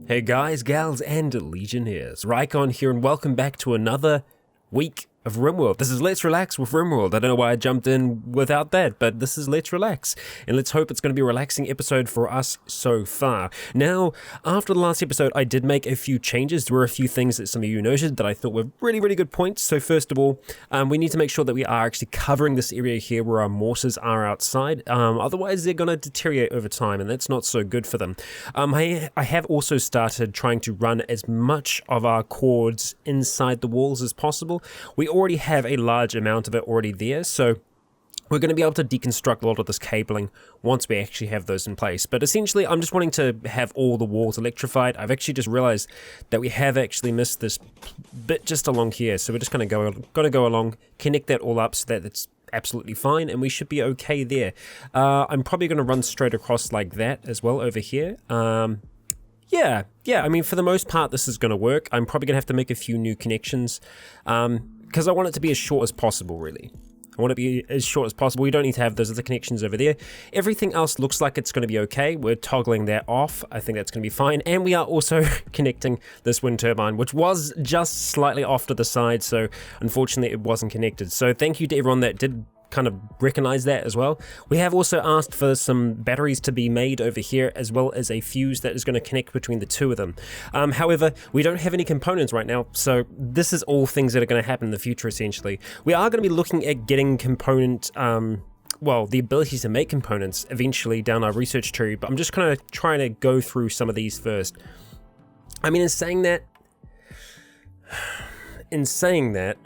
Hey guys, gals, and Legionnaires, Rycon here, and welcome back to another week of Rimworld. This is Let's Relax with Rimworld. I don't know why I jumped in without that, but this is Let's Relax, and let's hope it's going to be a relaxing episode for us so far. Now, after the last episode, I did make a few changes. There were a few things that some of you noted that I thought were really good points. So first of all, we need to make sure that we are actually covering this area here where our mortars are outside. Otherwise, they're going to deteriorate over time, and that's not so good for them. I have also started trying to run as much of our cords inside the walls as possible. We already have a large amount of it already there, so we're going to be able to deconstruct a lot of this cabling once we actually have those in place. But essentially, I'm just wanting to have all the walls electrified. I've actually just realized that we have actually missed this bit just along here, so we're just going to go along, connect that all up so that it's absolutely fine, and we should be okay there. I'm probably going to run straight across like that as well over here. Yeah, I mean, for the most part, this is going to work. I'm probably going to have to make a few new connections, because I want it to be as short as possible, really. I want it to be as short as possible. We don't need to have those other connections over there. Everything else looks like it's going to be okay. We're toggling that off. I think that's going to be fine. And we are also connecting this wind turbine, which was just slightly off to the side, so unfortunately it wasn't connected. So thank you to everyone that did kind of recognize that as well. We have also asked for some batteries to be made over here, as well as a fuse that is going to connect between the two of them. However, we don't have any components right now, so this is all things that are going to happen in the future, essentially. We are going to be looking at getting component, well, the ability to make components eventually down our research tree, but I'm just kind of trying to go through some of these first. I mean, in saying that,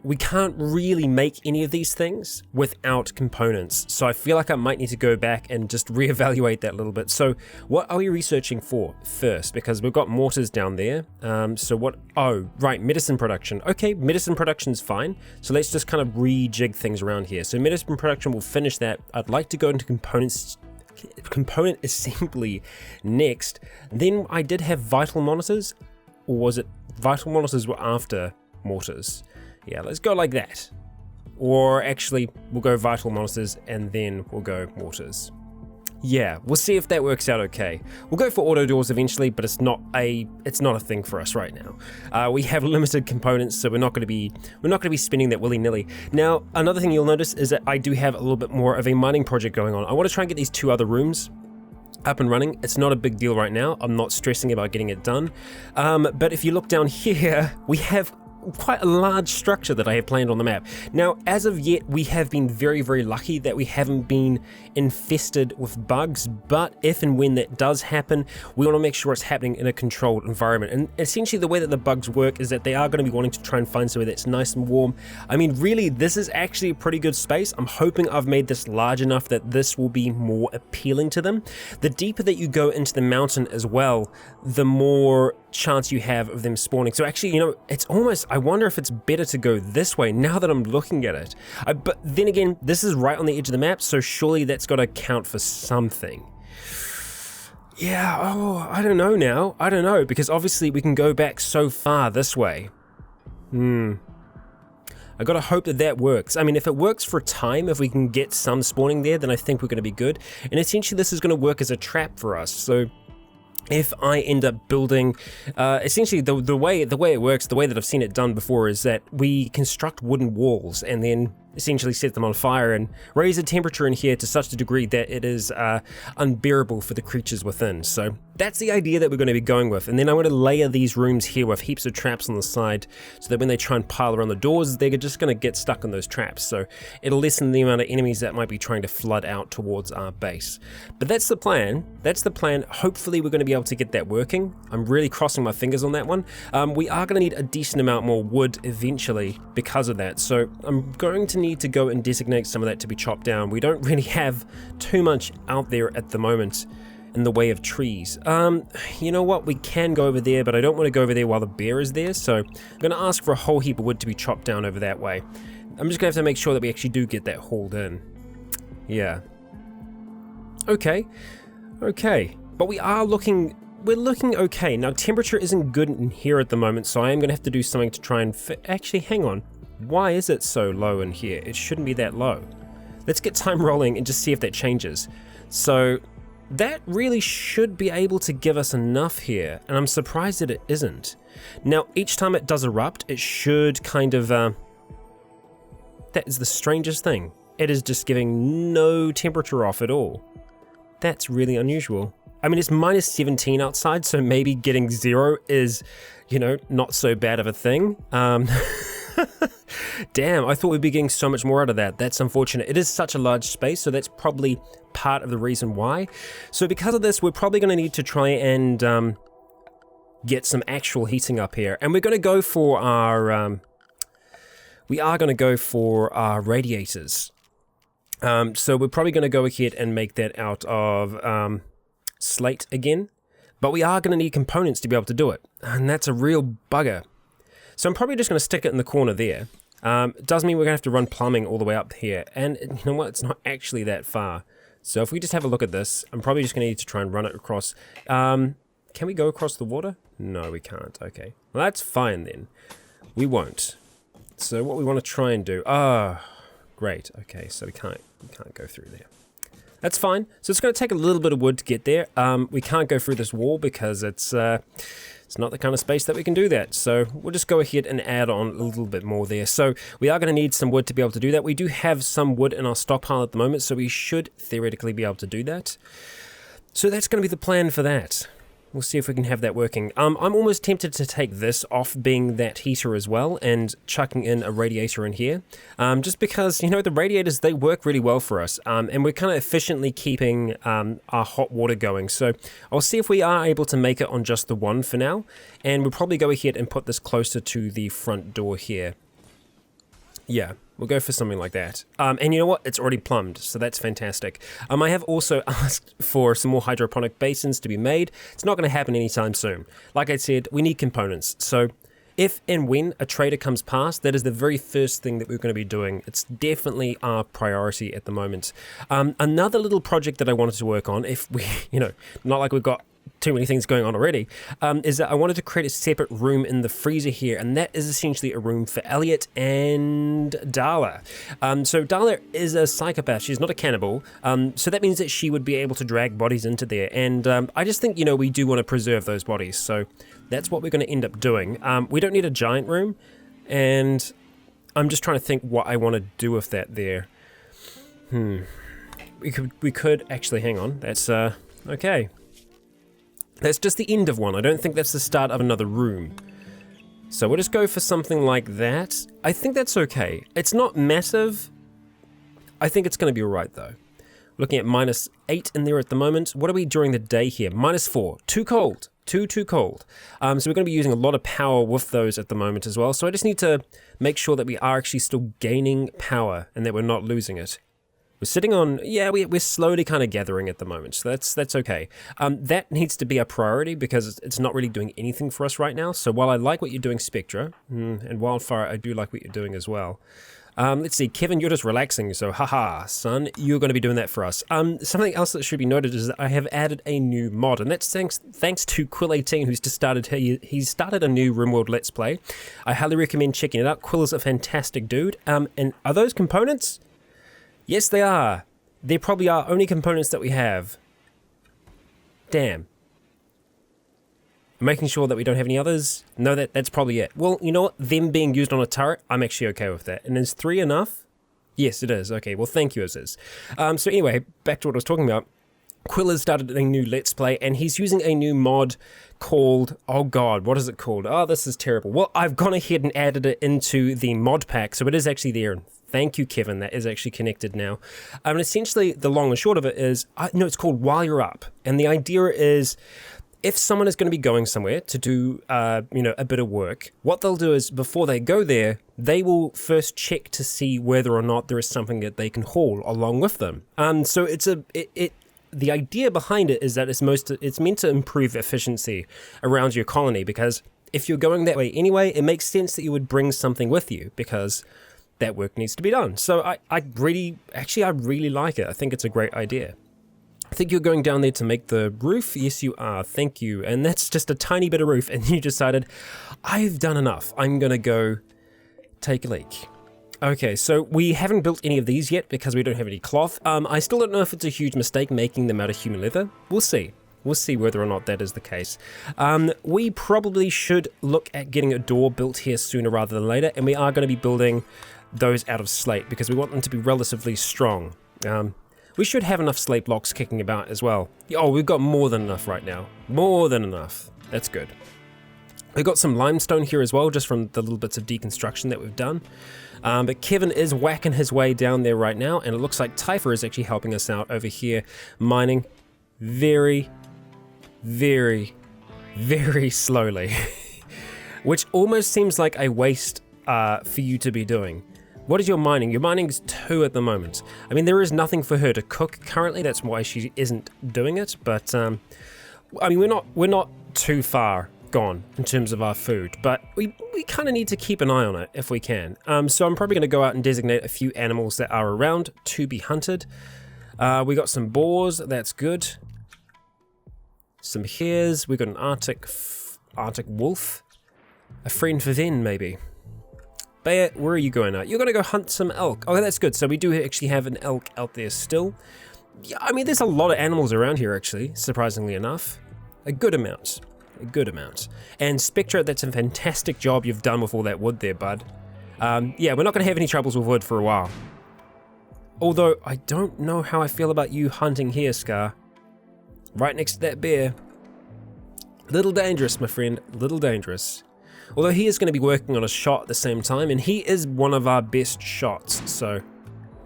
we can't really make any of these things without components. So I feel like I might need to go back and just reevaluate that a little bit. So what are we researching for first? Because we've got mortars down there. Oh, right, medicine production. Okay, medicine production's fine. So let's just kind of rejig things around here. So medicine production, will finish that. I'd like to go into component assembly next. Then I did have vital monitors, or was it vital monitors were after mortars? Yeah, let's go like that. Or actually, we'll go vital monitors and then we'll go mortars. Yeah, we'll see if that works out okay. We'll go for auto doors eventually, but it's not a thing for us right now. We have limited components, so we're not going to be spinning that willy-nilly. Now, another thing you'll notice is that I do have a little bit more of a mining project going on. I want to try and get these two other rooms up and running. It's not a big deal right now. I'm not stressing about getting it done. But if you look down here, we have quite a large structure that I have planned on the map. Now, as of yet, we have been very lucky that we haven't been infested with bugs, but if and when that does happen, we want to make sure it's happening in a controlled environment. And essentially the way that the bugs work is that they are going to be wanting to try and find somewhere that's nice and warm. I mean, really, this is actually a pretty good space. I'm hoping I've made this large enough that this will be more appealing to them. The deeper that you go into the mountain as well, the more chance you have of them spawning. So actually, you know, it's almost, I wonder if it's better to go this way now that I'm looking at it. But then again, this is right on the edge of the map, so surely that's got to count for something. Yeah, oh, I don't know now. I don't know, because obviously we can go back so far this way. I gotta hope that that works. I mean, if it works for time, if we can get some spawning there, then I think we're gonna be good. And essentially this is gonna work as a trap for us. So if I end up building, essentially the way it works, the way that I've seen it done before, is that we construct wooden walls and then essentially set them on fire and raise the temperature in here to such a degree that it is unbearable for the creatures within. So that's the idea that we're going to be going with. And then I'm going to layer these rooms here with heaps of traps on the side so that when they try and pile around the doors, they're just going to get stuck in those traps. So it'll lessen the amount of enemies that might be trying to flood out towards our base. But that's the plan. That's the plan. Hopefully we're going to be able to get that working. I'm really crossing my fingers on that one. We are going to need a decent amount more wood eventually because of that. So I'm going to need to go and designate some of that to be chopped down. We don't really have too much out there at the moment in the way of trees. You know what, we can go over there, but I don't want to go over there while the bear is there, so I'm going to ask for a whole heap of wood to be chopped down over that way. I'm just going to have to make sure that we actually do get that hauled in. Yeah. Okay, but we're looking okay. Now, temperature isn't good in here at the moment, so I am going to have to do something to try and actually, hang on. Why is it so low in here? It shouldn't be that low. Let's get time rolling and just see if that changes. So that really should be able to give us enough here, and I'm surprised that it isn't. Now, each time it does erupt, it should kind of, that is the strangest thing. It is just giving no temperature off at all. That's really unusual. I mean, it's minus 17 outside, so maybe getting 0 is, you know, not so bad of a thing. Damn, I thought we'd be getting so much more out of that. That's unfortunate. It is such a large space, so that's probably part of the reason why. So because of this, we're probably going to need to try and get some actual heating up here. And we're going to go for our, we are going to go for our radiators. So we're probably going to go ahead and make that out of slate again. But we are going to need components to be able to do it. And that's a real bugger. So I'm probably just going to stick it in the corner there. It does mean we're going to have to run plumbing all the way up here. And you know what? It's not actually that far. So if we just have a look at this, I'm probably just going to need to try and run it across. Can we go across the water? No, we can't. Okay. Well, that's fine then. We won't. So what we want to try and do... great. Okay, so we can't go through there. That's fine. So it's going to take a little bit of wood to get there. We can't go through this wall because it's not the kind of space that we can do that. So we'll just go ahead and add on a little bit more there. So we are going to need some wood to be able to do that. We do have some wood in our stockpile at the moment, so we should theoretically be able to do that. So that's going to be the plan for that. We'll see if we can have that working. I'm almost tempted to take this off being that heater as well and chucking in a radiator in here. Just because, you know, the radiators, they work really well for us. And we're kind of efficiently keeping our hot water going. So I'll see if we are able to make it on just the one for now. And we'll probably go ahead and put this closer to the front door here. Yeah. We'll go for something like that. And you know what? It's already plumbed, so that's fantastic. I have also asked for some more hydroponic basins to be made. It's not going to happen anytime soon. Like I said, we need components. So if and when a trader comes past, that is the very first thing that we're going to be doing. It's definitely our priority at the moment. Another little project that I wanted to work on, if we, you know, not like we've got too many things going on already, is that I wanted to create a separate room in the freezer here, and that is essentially a room for Elliot and Darla. So Darla is a psychopath. She's not a cannibal, so that means that she would be able to drag bodies into there, and I just think, you know, we do want to preserve those bodies, so that's what we're going to end up doing. We don't need a giant room, and I'm just trying to think what I want to do with that there. We could actually, hang on, that's okay. That's just the end of one. I don't think that's the start of another room. So we'll just go for something like that. I think that's okay. It's not massive. I think it's going to be alright though. Looking at -8 in there at the moment. What are we during the day here? -4. Too cold. Too cold. So we're going to be using a lot of power with those at the moment as well. So I just need to make sure that we are actually still gaining power and that we're not losing it. We're sitting on, yeah, we're slowly kind of gathering at the moment, so that's okay. That needs to be a priority because it's not really doing anything for us right now. So while I like what you're doing, Spectra, and Wildfire, I do like what you're doing as well. Let's see, Kevin, you're just relaxing, so haha, son, you're going to be doing that for us. Something else that should be noted is that I have added a new mod, and that's thanks to Quill18, who's just started, he's started a new Rimworld Let's Play. I highly recommend checking it out. Quill is a fantastic dude, and are those components? Yes, they are. They probably are only components that we have. Damn. I'm making sure that we don't have any others. No, that's probably it. Well, you know what? Them being used on a turret, I'm actually okay with that. And is 3 enough? Yes, it is. Okay, well, thank you, it is. So anyway, back to what I was talking about. Quill has started a new Let's Play, and he's using a new mod called, oh god, what is it called? Oh, this is terrible. Well, I've gone ahead and added it into the mod pack, so it is actually there. Thank you, Kevin. That is actually connected now. And essentially, the long and short of it is, no, it's called While You're Up. And the idea is, if someone is going to be going somewhere to do, you know, a bit of work, what they'll do is, before they go there, they will first check to see whether or not there is something that they can haul along with them. So it's the idea behind it is that it's meant to improve efficiency around your colony, because if you're going that way anyway, it makes sense that you would bring something with you, because that work needs to be done. So I really like it. I think it's a great idea. I think you're going down there to make the roof. Yes, you are. Thank you. And that's just a tiny bit of roof. And you decided, I've done enough. I'm going to go take a leak. Okay, so we haven't built any of these yet because we don't have any cloth. I still don't know if it's a huge mistake making them out of human leather. We'll see. We'll see whether or not that is the case. We probably should look at getting a door built here sooner rather than later, and we are going to be building those out of slate because we want them to be relatively strong. We should have enough slate blocks kicking about as well. Oh, we've got more than enough right now. More than enough. That's good. We've got some limestone here as well, just from the little bits of deconstruction that we've done. But Kevin is whacking his way down there right now, and it looks like Typher is actually helping us out over here, mining very, very, very slowly. Which almost seems like a waste for you to be doing. What is your mining? Your mining is 2 at the moment. I mean, there is nothing for her to cook currently, that's why she isn't doing it, but I mean, we're not too far gone in terms of our food, but we kind of need to keep an eye on it if we can. So I'm probably going to go out and designate a few animals that are around to be hunted. We got some boars, that's good. Some hares, we got an Arctic wolf. A friend for then, maybe. Bear, where are you going out? You're going to go hunt some elk. Oh, that's good. So we do actually have an elk out there still. Yeah, I mean, there's a lot of animals around here, actually, surprisingly enough. A good amount. A good amount. And Spectra, that's a fantastic job you've done with all that wood there, bud. Yeah, we're not going to have any troubles with wood for a while. Although, I don't know how I feel about you hunting here, Scar. Right next to that bear. Little dangerous, my friend. Little dangerous. Although he is going to be working on a shot at the same time, and he is one of our best shots, so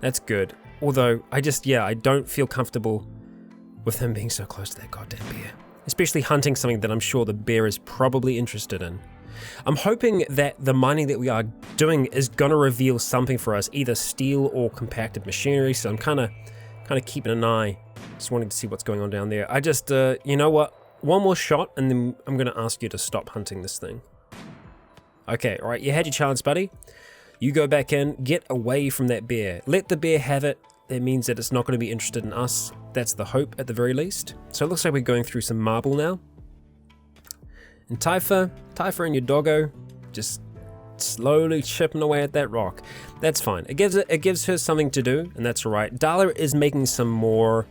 that's good. Although, I don't feel comfortable with him being so close to that goddamn bear. Especially hunting something that I'm sure the bear is probably interested in. I'm hoping that the mining that we are doing is gonna reveal something for us, either steel or compacted machinery, so I'm kind of keeping an eye, just wanting to see what's going on down there. I just, you know what, one more shot and then I'm gonna ask you to stop hunting this thing. Okay, alright, you had your chance, buddy. You go back in, get away from that bear. Let the bear have it. That means that it's not going to be interested in us. That's the hope at the very least. So it looks like we're going through some marble now. And Typher and your doggo just slowly chipping away at that rock. That's fine. It gives her something to do, and that's alright. Darla is making some more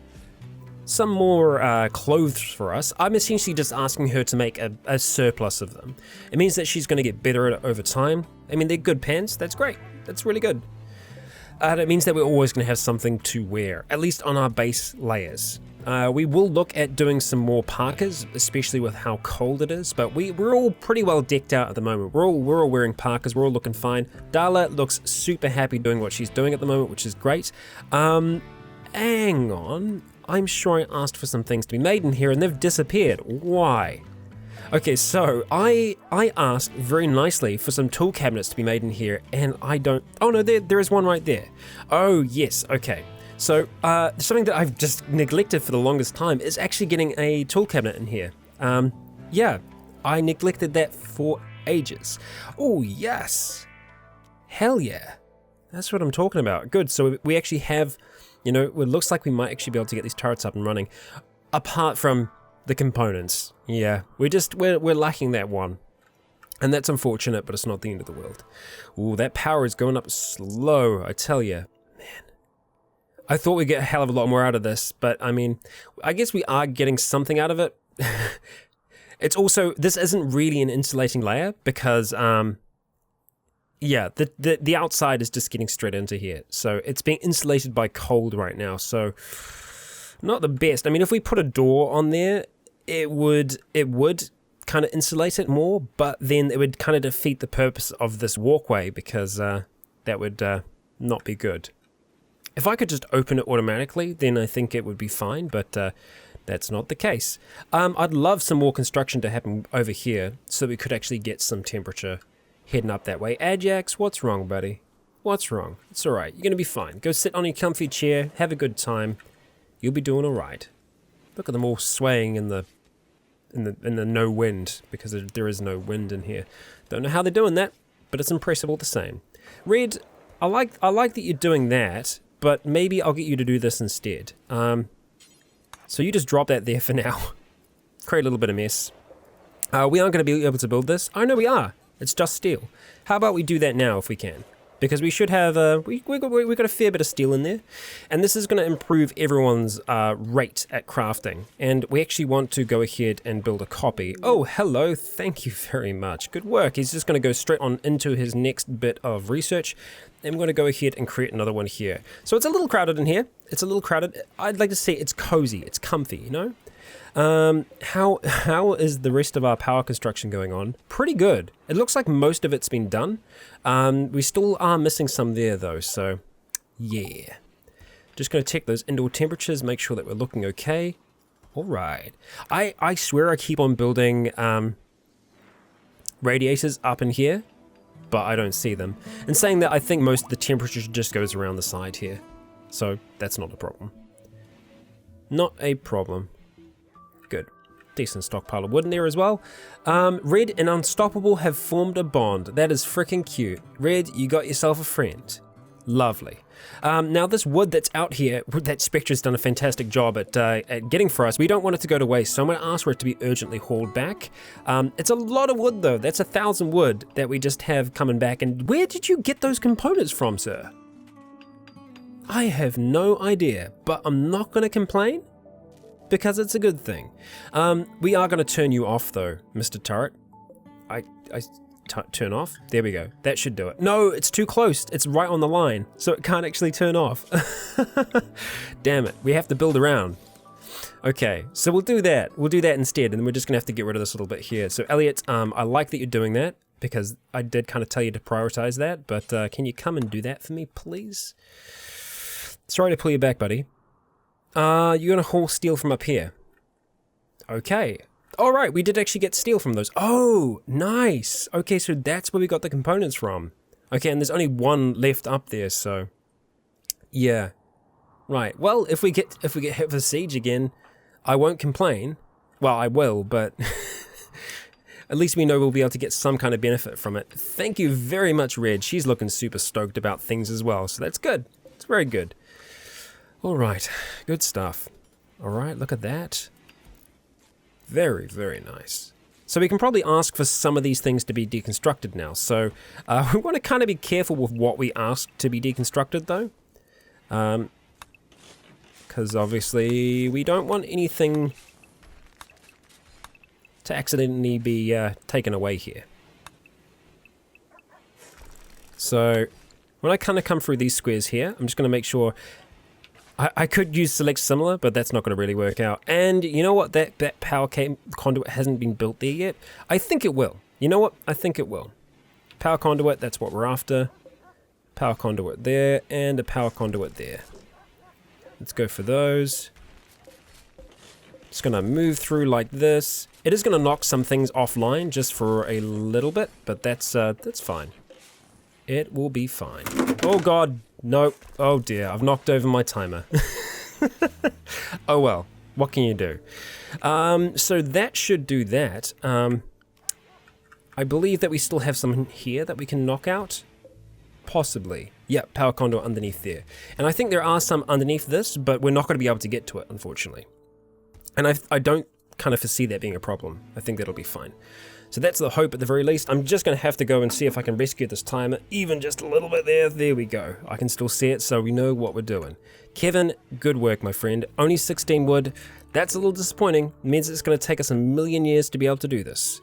clothes for us. I'm essentially just asking her to make a surplus of them. It means that she's going to get better at it over time. I mean, they're good pants. That's great. That's really good. It means that we're always going to have something to wear, at least on our base layers. We will look at doing some more parkas, especially with how cold it is, but we're all pretty well decked out at the moment. We're all wearing parkas, we're all looking fine. Darla looks super happy doing what she's doing at the moment, which is great. Hang on, I'm sure I asked for some things to be made in here and they've disappeared. Why? Okay, so I asked very nicely for some tool cabinets to be made in here, and I don't... Oh no, there is one right there. Oh yes, okay. So something that I've just neglected for the longest time is actually getting a tool cabinet in here. Yeah, I neglected that for ages. Oh yes, hell yeah, that's what I'm talking about. Good, so we actually have, you know, it looks like we might actually be able to get these turrets up and running, apart from the components. Yeah, we're lacking that one, and that's unfortunate, but it's not the end of the world. Ooh, that power is going up slow, I tell you. Man, I thought we'd get a hell of a lot more out of this, but I mean, I guess we are getting something out of it. It's also, this isn't really an insulating layer because yeah, the outside is just getting straight into here, so it's being insulated by cold right now, so not the best. I mean, if we put a door on there, it would kind of insulate it more, but then it would kind of defeat the purpose of this walkway because that would not be good. If I could just open it automatically, then I think it would be fine, but that's not the case. I'd love some more construction to happen over here so we could actually get some temperature heading up that way. Ajax, what's wrong, buddy? What's wrong? It's all right. You're going to be fine. Go sit on your comfy chair, have a good time. You'll be doing all right. Look at them all swaying in the no wind, because there is no wind in here. Don't know how they're doing that, but it's impressive all the same. Red, I like that you're doing that, but maybe I'll get you to do this instead. So you just drop that there for now. Create a little bit of mess. We aren't going to be able to build this. Oh no, we are. It's just steel. How about we do that now if we can? because we should have we got a fair bit of steel in there, and this is going to improve everyone's rate at crafting. And we actually want to go ahead and build a copy. Oh, hello, thank you very much, good work. He's just going to go straight on into his next bit of research, and we're going to go ahead and create another one here. So it's a little crowded in here. It's a little crowded. I'd like to say it's cozy, it's comfy, you know. How is the rest of our power construction going on? Pretty good. It looks like most of it's been done. We still are missing some there though, so yeah. Just going to check those indoor temperatures, make sure that we're looking okay. All right. I swear I keep on building radiators up in here, but I don't see them. And saying that, I think most of the temperature just goes around the side here, so that's not a problem. Not a problem. Good. Decent stockpile of wood in there as well. Red and Unstoppable have formed a bond. That is freaking cute. Red, you got yourself a friend. Lovely. Now this wood that's out here, that Spectre's done a fantastic job at getting for us. We don't want it to go to waste, so I'm going to ask for it to be urgently hauled back. It's a lot of wood though. That's 1,000 wood that we just have coming back. And where did you get those components from, sir? I have no idea, but I'm not going to complain, because it's a good thing. We are going to turn you off though, Mr. Turret. Turn off? There we go. That should do it. No, it's too close. It's right on the line, so it can't actually turn off. Damn it. We have to build around. Okay, so we'll do that. We'll do that instead, and then we're just going to have to get rid of this little bit here. So Elliot, I like that you're doing that, because I did kind of tell you to prioritize that, but can you come and do that for me, please? Sorry to pull you back, buddy. You're going to haul steel from up here. Okay. All right, we did actually get steel from those. Oh, nice. Okay, so that's where we got the components from. Okay, and there's only one left up there, so yeah. Right. Well, if we get hit with a siege again, I won't complain. Well, I will, but at least we know we'll be able to get some kind of benefit from it. Thank you very much, Red. She's looking super stoked about things as well, so that's good. It's very good. All right, good stuff. All right, look at that. Very, very nice. So we can probably ask for some of these things to be deconstructed now. So we want to kind of be careful with what we ask to be deconstructed though. Because obviously we don't want anything to accidentally be taken away here. So when I kind of come through these squares here, I'm just going to make sure. I could use select similar, but that's not going to really work out. And you know what? That power conduit hasn't been built there yet. I think it will. You know what? I think it will. Power conduit, that's what we're after. Power conduit there, and a power conduit there. Let's go for those. Just going to move through like this. It is going to knock some things offline just for a little bit, but that's fine. It will be fine. Oh god. Nope. Oh dear, I've knocked over my timer. Oh well, what can you do? So that should do that. I believe that we still have some here that we can knock out. Possibly. Yep, power conduit underneath there. And I think there are some underneath this, but we're not going to be able to get to it, unfortunately. And I don't kind of foresee that being a problem. I think that'll be fine. So that's the hope at the very least. I'm just going to have to go and see if I can rescue this timer, even just a little bit there. There we go. I can still see it, so we know what we're doing. Kevin, good work, my friend. Only 16 wood. That's a little disappointing. It means it's going to take us a million years to be able to do this.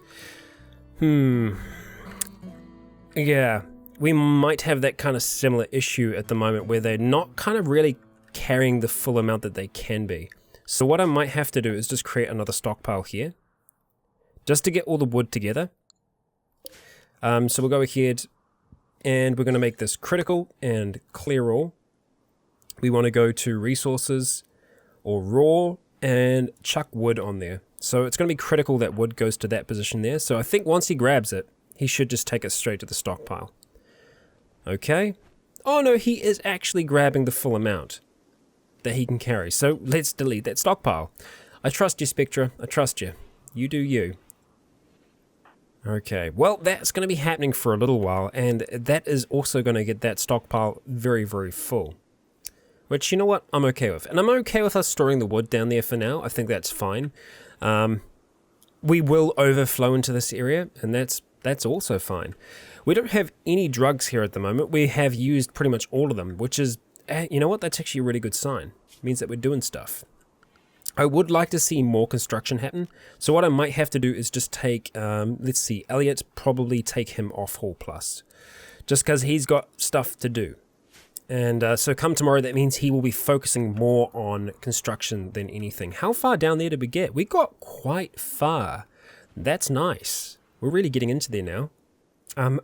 Yeah, we might have that kind of similar issue at the moment where they're not kind of really carrying the full amount that they can be. So what I might have to do is just create another stockpile here, just to get all the wood together. So we'll go ahead and we're going to make this critical and clear all. We want to go to resources or raw and chuck wood on there. So it's going to be critical that wood goes to that position there. So I think once he grabs it, he should just take it straight to the stockpile. Okay. Oh no, he is actually grabbing the full amount that he can carry. So let's delete that stockpile. I trust you, Spectra. I trust you. You do you. Okay, well, that's going to be happening for a little while, and that is also going to get that stockpile very, very full. Which, you know what, I'm okay with. And I'm okay with us storing the wood down there for now. I think that's fine. We will overflow into this area, and that's also fine. We don't have any drugs here at the moment. We have used pretty much all of them, which is, you know what, that's actually a really good sign. It means that we're doing stuff. I would like to see more construction happen. So what I might have to do is just take, let's see, Elliot, probably take him off Hall Plus. Just because he's got stuff to do. And so come tomorrow, that means he will be focusing more on construction than anything. How far down there did we get? We got quite far. That's nice. We're really getting into there now.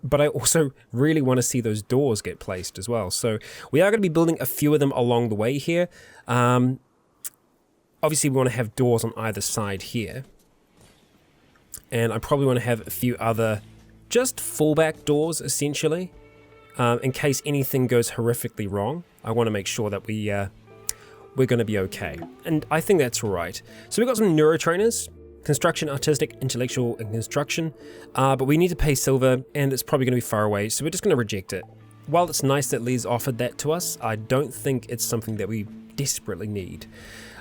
But I also really want to see those doors get placed as well. So we are going to be building a few of them along the way here. Obviously, we want to have doors on either side here. And I probably want to have a few other just fallback doors, essentially. In case anything goes horrifically wrong, I want to make sure that we're going to be okay. And I think that's all right. So we've got some neurotrainers. Construction, artistic, intellectual, and construction. But we need to pay silver, and it's probably going to be far away, so we're just going to reject it. While it's nice that Lee's offered that to us, I don't think it's something that we desperately need.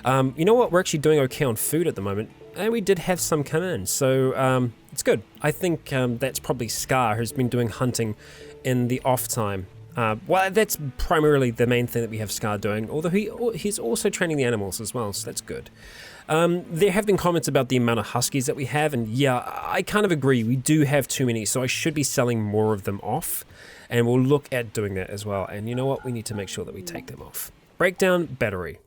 You know what? We're actually doing okay on food at the moment, and we did have some come in, so it's good. I think that's probably Scar, who's been doing hunting in the off time. Well, that's primarily the main thing that we have Scar doing, although he's also training the animals as well, so that's good. There have been comments about the amount of huskies that we have, and yeah, I kind of agree. We do have too many, so I should be selling more of them off, and we'll look at doing that as well. And you know what? We need to make sure that we take them off. Breakdown battery.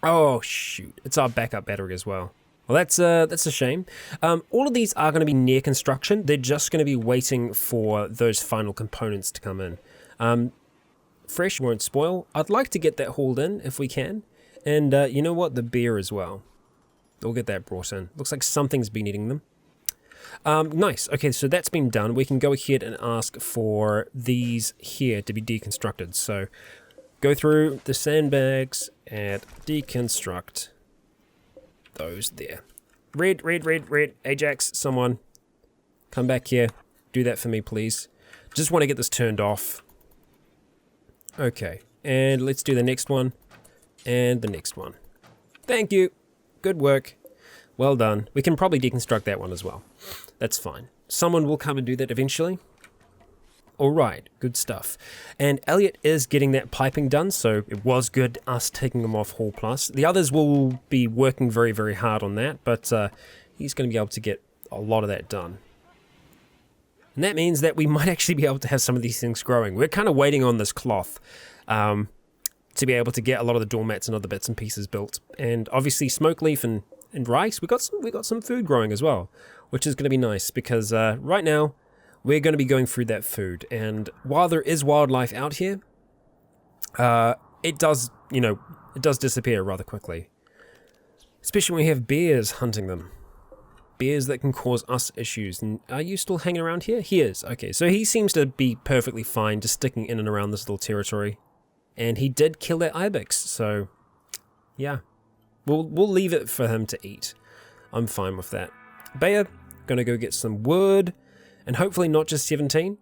Oh shoot! It's our backup battery as well. Well, that's a shame. All of these are going to be near construction. They're just going to be waiting for those final components to come in. Fresh won't spoil. I'd like to get that hauled in if we can. And you know what? The beer as well. We'll get that brought in. Looks like something's been eating them. Nice. Okay, so that's been done. We can go ahead and ask for these here to be deconstructed. So go through the sandbags and deconstruct those there. Red. Ajax, someone. Come back here. Do that for me, please. Just want to get this turned off. Okay, and let's do the next one. And the next one. Thank you. Good work. Well done. We can probably deconstruct that one as well. That's fine. Someone will come and do that eventually. All right, good stuff. And Elliot is getting that piping done, so it was good us taking him off Hall Plus. The others will be working very, very hard on that, but he's going to be able to get a lot of that done. And that means that we might actually be able to have some of these things growing. We're kind of waiting on this cloth to be able to get a lot of the doormats and other bits and pieces built. And obviously smoke leaf and rice, we got some food growing as well, which is going to be nice because right now we're going to be going through that food. And while there is wildlife out here, it does disappear rather quickly. Especially when we have bears hunting them. Bears that can cause us issues. And are you still hanging around here? He is. Okay, so he seems to be perfectly fine just sticking in and around this little territory. And he did kill that ibex, so yeah. We'll leave it for him to eat. I'm fine with that. Bayer, gonna go get some wood, and hopefully not just 17.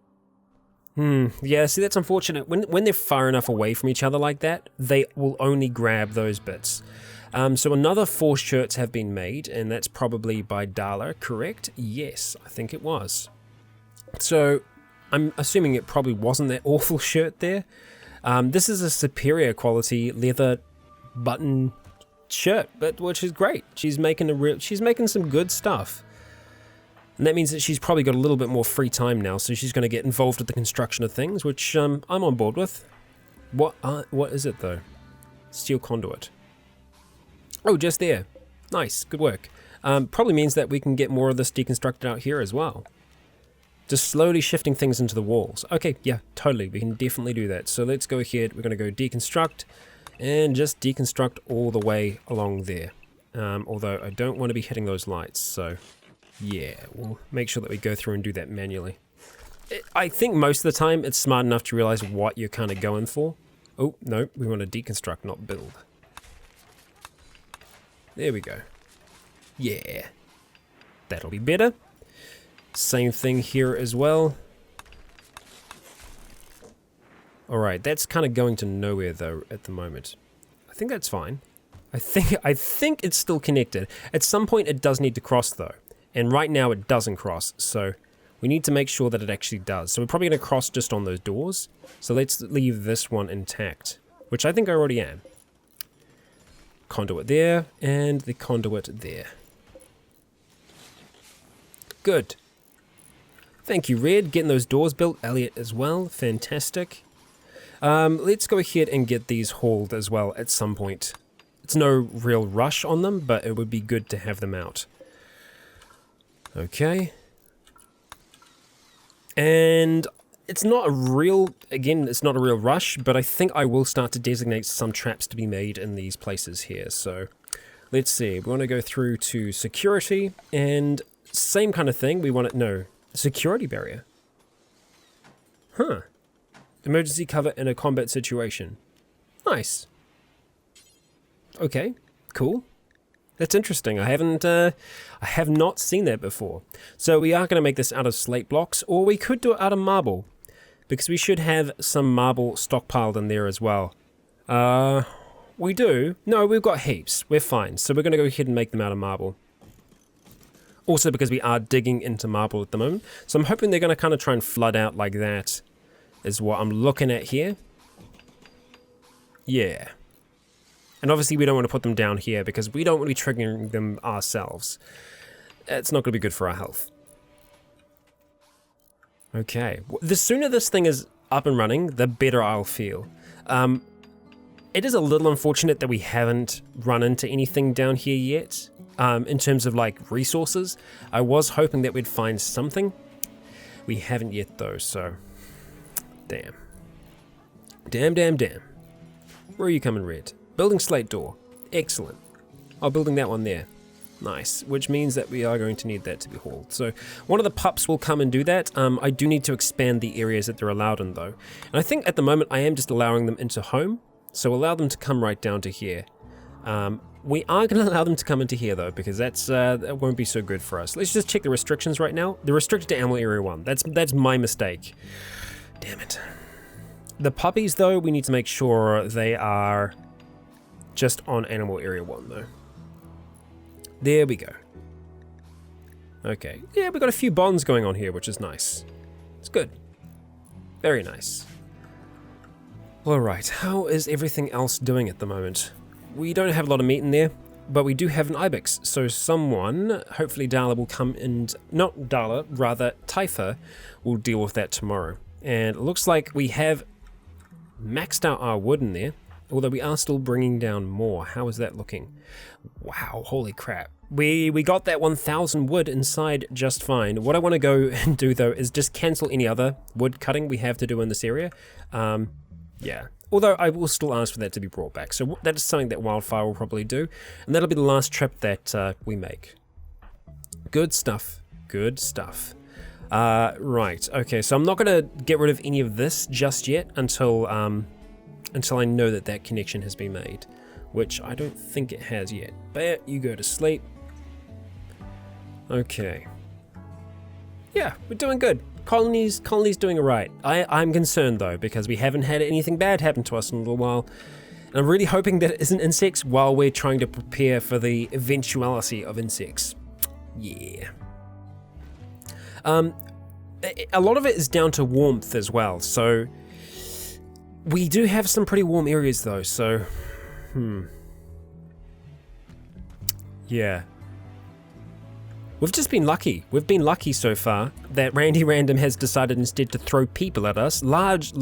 Yeah, see, that's unfortunate. When they're far enough away from each other like that, they will only grab those bits. So another 4 shirts have been made, and that's probably by Darla, correct? Yes, I think it was. So I'm assuming it probably wasn't that awful shirt there. This is a superior quality leather button shirt, which is great. She's making some good stuff. And that means that she's probably got a little bit more free time now, so she's going to get involved with the construction of things, which I'm on board with. What is it, though? Steel conduit. Oh, just there. Nice, good work. Probably means that we can get more of this deconstructed out here as well. Just slowly shifting things into the walls. Okay, yeah, totally. We can definitely do that. So let's go ahead. We're going to go deconstruct and just deconstruct all the way along there. Although I don't want to be hitting those lights, so yeah, we'll make sure that we go through and do that manually. I think most of the time it's smart enough to realize what you're kind of going for. Oh, no, we want to deconstruct, not build. There we go. Yeah, that'll be better. Same thing here as well. Alright, that's kind of going to nowhere though at the moment. I think that's fine. I think it's still connected. At some point it does need to cross though. And right now it doesn't cross, so We need to make sure that it actually does. So we're probably going to cross just on those doors. So let's leave this one intact, which I think I already am. Conduit there, and the conduit there. Good. Thank you, Red. Getting those doors built. Elliot as well. Fantastic. Let's go ahead and get these hauled as well at some point. It's no real rush on them, but it would be good to have them out. Okay. And it's not a real, again, it's not a real rush, but I think I will start to designate some traps to be made in these places here. So let's see. We want to go through to security, and same kind of thing. We want to, no, security barrier. Huh. Emergency cover in a combat situation. Nice. Okay, cool. That's interesting. I have not seen that before. So we are going to make this out of slate blocks, or we could do it out of marble, because we should have some marble stockpiled in there as well. We do. No, we've got heaps. We're fine. So we're going to go ahead and make them out of marble. Also because we are digging into marble at the moment. So I'm hoping they're going to kind of try and flood out like that, is what I'm looking at here. Yeah. And obviously we don't want to put them down here because we don't want to be triggering them ourselves. It's not going to be good for our health. Okay. The sooner this thing is up and running, the better I'll feel. It is a little unfortunate that we haven't run into anything down here yet. In terms of like resources. I was hoping that we'd find something. We haven't yet though, so damn. Damn. Where are you coming, Red? Building slate door. Excellent. Oh, building that one there. Nice. Which means that we are going to need that to be hauled. So one of the pups will come and do that. I do need to expand the areas that they're allowed in though. And I think at the moment I am just allowing them into home. So allow them to come right down to here. We are going to allow them to come into here though, because that won't be so good for us. Let's just check the restrictions right now. They're restricted to Animal Area 1. That's my mistake. Damn it. The puppies though, we need to make sure they are just on Animal Area 1 though. There we go. Okay. Yeah, we've got a few bonds going on here, which is nice. It's good. Very nice. Alright, how is everything else doing at the moment? We don't have a lot of meat in there, but we do have an ibex, so someone, hopefully Darla, will come and, not Darla, rather Typha, will deal with that tomorrow. And it looks like we have maxed out our wood in there, although we are still bringing down more. How is that looking? Wow, holy crap. We got that 1,000 wood inside just fine. What I want to go and do though is just cancel any other wood cutting we have to do in this area. Yeah. Although I will still ask for that to be brought back. So that is something that Wildfire will probably do. And that'll be the last trip that we make. Good stuff. Good stuff. Right. Okay, so I'm not going to get rid of any of this just yet until I know that that connection has been made. Which I don't think it has yet. But you go to sleep. Okay. Yeah, we're doing good. Colony's doing alright. I'm concerned though, because we haven't had anything bad happen to us in a little while. And I'm really hoping that it isn't insects while we're trying to prepare for the eventuality of insects. Yeah. A lot of it is down to warmth as well, so we do have some pretty warm areas though, so yeah. We've just been lucky. We've been lucky so far that Randy Random has decided instead to throw people at us, large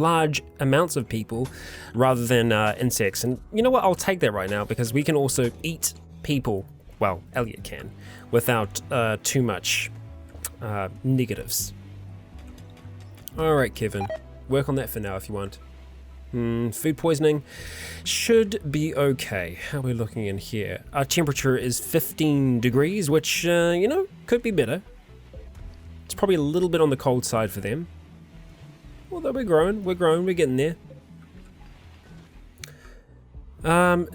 amounts of people, rather than insects. And you know what? I'll take that right now because we can also eat people. Well, Elliot can, without too much negatives. All right, Kevin, work on that for now if you want. Food poisoning should be okay. How are we looking in here? Our temperature is 15 degrees, which, you know, could be better. It's probably a little bit on the cold side for them. Although we're growing, we're getting there.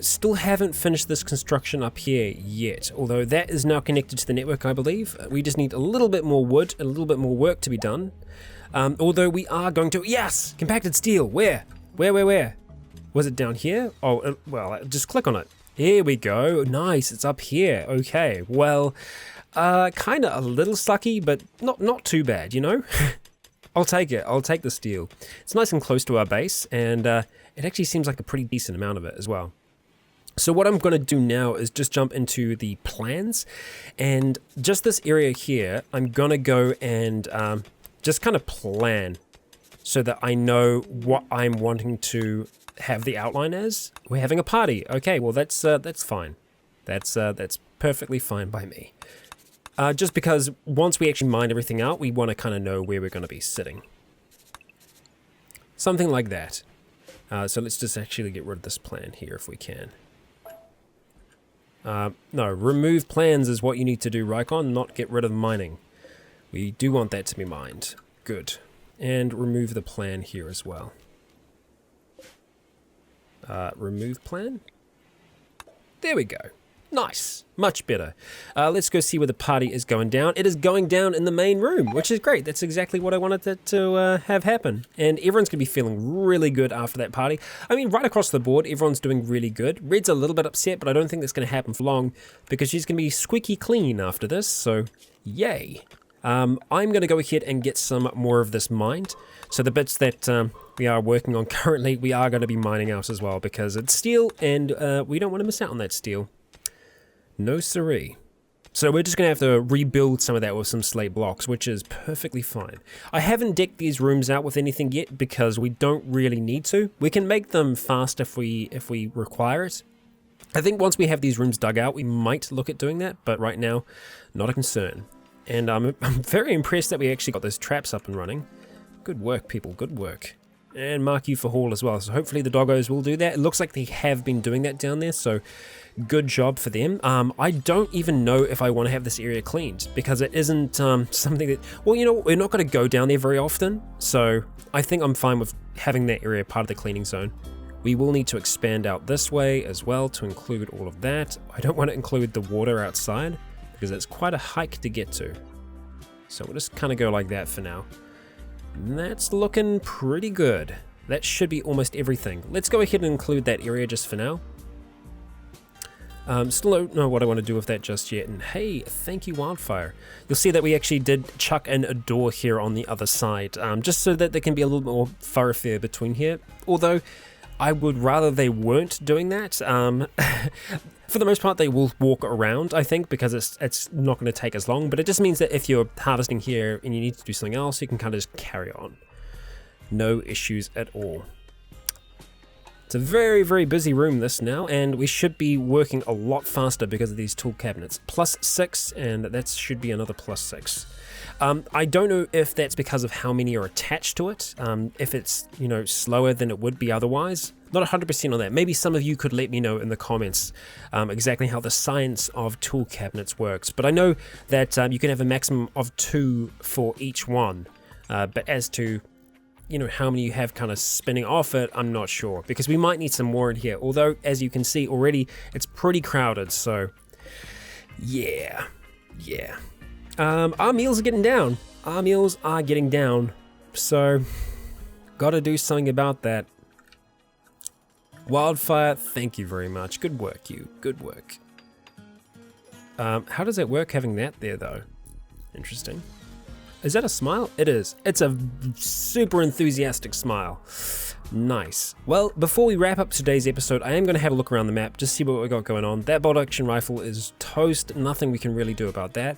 Still haven't finished this construction up here yet, although that is now connected to the network, I believe. We just need a little bit more wood, a little bit more work to be done. Although we are going to, yes, compacted steel, where? Where? Was it down here? Oh, well, just click on it. Here we go. Nice, it's up here. Okay, well, Kind of a little sucky, but not too bad, you know? I'll take it. I'll take the steel. It's nice and close to our base, and it actually seems like a pretty decent amount of it as well. So what I'm going to do now is just jump into the plans, and just this area here, I'm going to go and just kind of plan so that I know what I'm wanting to have the outline as. We're having a party. Okay, well that's fine. That's perfectly fine by me. Just because once we actually mine everything out, we want to kind of know where we're going to be sitting. Something like that. So let's just actually get rid of this plan here if we can. No, remove plans is what you need to do, Rykon, not get rid of mining. We do want that to be mined. Good. And remove the plan here as well. Remove plan. There we go. Nice. Much better. Let's go see where the party is going down. It is going down in the main room, which is great. That's exactly what I wanted to have happen. And everyone's going to be feeling really good after that party. I mean, right across the board, everyone's doing really good. Red's a little bit upset, but I don't think that's going to happen for long because she's going to be squeaky clean after this. So, yay. I'm going to go ahead and get some more of this mined. So the bits that we are working on currently, we are going to be mining out as well because it's steel and we don't want to miss out on that steel. No siree. So we're just going to have to rebuild some of that with some slate blocks, which is perfectly fine. I haven't decked these rooms out with anything yet because we don't really need to. We can make them fast if we require it. I think once we have these rooms dug out, we might look at doing that, but right now, not a concern. And I'm very impressed that we actually got those traps up and running. Good work, people, good work. And mark you for haul as well, so hopefully the doggos will do that. It looks like they have been doing that down there, so good job for them. I don't even know if I want to have this area cleaned, because it isn't something that... Well, you know, we're not going to go down there very often, so I think I'm fine with having that area part of the cleaning zone. We will need to expand out this way as well to include all of that. I don't want to include the water outside, because it's quite a hike to get to. So we'll just kind of go like that for now. That's looking pretty good. That should be almost everything. Let's go ahead and include that area just for now. Still don't know what I want to do with that just yet. And hey, thank you, Wildfire. You'll see that we actually did chuck in a door here on the other side, just so that there can be a little more thoroughfare between here. Although, I would rather they weren't doing that. For the most part, they will walk around, I think, because it's not going to take as long. But it just means that if you're harvesting here and you need to do something else, you can kind of just carry on. No issues at all. It's a very, very busy room, this now, and we should be working a lot faster because of these tool cabinets. +6, and that should be another +6. I don't know if that's because of how many are attached to it, if it's, you know, slower than it would be otherwise. Not 100% on that. Maybe some of you could let me know in the comments exactly how the science of tool cabinets works. But I know that you can have a maximum of 2 for each one. But as to, you know, how many you have kind of spinning off it, I'm not sure. Because we might need some more in here. Although, as you can see already, it's pretty crowded. So, yeah. Our meals are getting down. Our meals are getting down. So, gotta do something about that. Wildfire, thank you very much. Good work, you. Good work. How does it work having that there, though? Interesting. Is that a smile? It is. It's a super enthusiastic smile. Nice. Well, before we wrap up today's episode, I am going to have a look around the map, just see what we got going on. That bolt action rifle is toast. Nothing we can really do about that.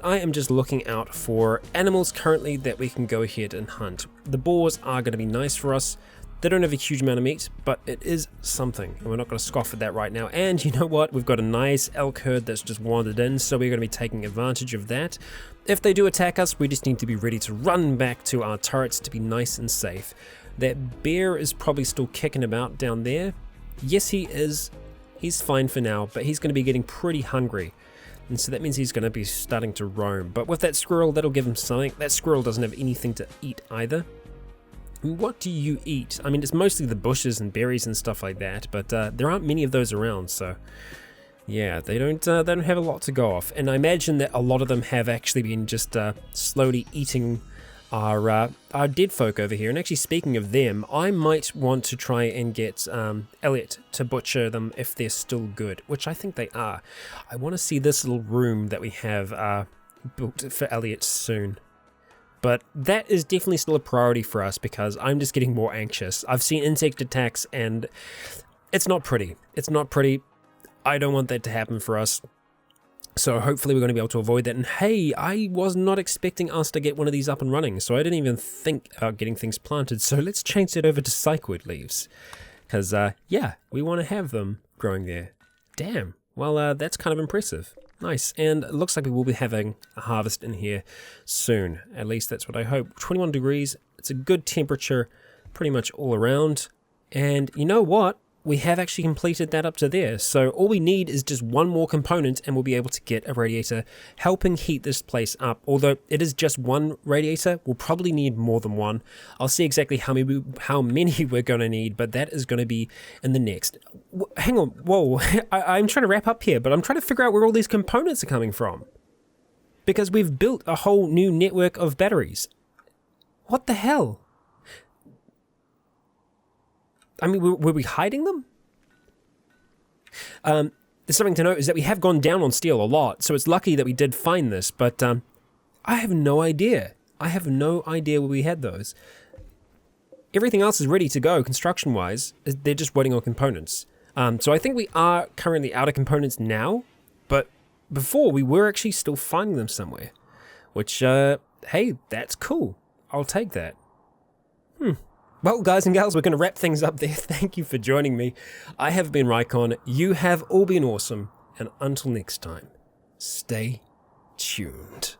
I am just looking out for animals currently that we can go ahead and hunt. The boars are going to be nice for us. They don't have a huge amount of meat, but it is something, and we're not going to scoff at that right now. And you know what? We've got a nice elk herd that's just wandered in, so we're going to be taking advantage of that. If they do attack us, we just need to be ready to run back to our turrets to be nice and safe. That bear is probably still kicking about down there. Yes, he is. He's fine for now, but he's going to be getting pretty hungry. And so that means he's going to be starting to roam. But with that squirrel, that'll give him something. That squirrel doesn't have anything to eat either. What do you eat? I mean, it's mostly the bushes and berries and stuff like that, but there aren't many of those around, so yeah, they don't have a lot to go off. And I imagine that a lot of them have actually been just slowly eating our dead folk over here. And actually, speaking of them, I might want to try and get Elliot to butcher them if they're still good, which I think they are. I want to see this little room that we have built for Elliot soon. But that is definitely still a priority for us because I'm just getting more anxious. I've seen insect attacks and it's not pretty. It's not pretty. I don't want that to happen for us. So hopefully we're going to be able to avoid that. And hey, I was not expecting us to get one of these up and running, so I didn't even think about getting things planted. So let's change it over to psychoid leaves. Because, yeah, we want to have them growing there. Damn. Well, that's kind of impressive. Nice. And it looks like we will be having a harvest in here soon. At least that's what I hope. 21 degrees. It's a good temperature pretty much all around. And you know what? We have actually completed that up to there. So all we need is just one more component and we'll be able to get a radiator helping heat this place up. Although it is just one radiator, we'll probably need more than one. I'll see exactly how many we're going to need, but that is going to be in the next. Hang on, whoa, I'm trying to wrap up here, but I'm trying to figure out where all these components are coming from. Because we've built a whole new network of batteries. What the hell? I mean, were we hiding them? There's something to note is that we have gone down on steel a lot, so it's lucky that we did find this, but I have no idea. I have no idea where we had those. Everything else is ready to go, construction-wise. They're just waiting on components. So I think we are currently out of components now, but before we were actually still finding them somewhere. Which, hey, that's cool. I'll take that. Well, guys and gals, we're going to wrap things up there. Thank you for joining me. I have been Rycon. You have all been awesome. And until next time, stay tuned.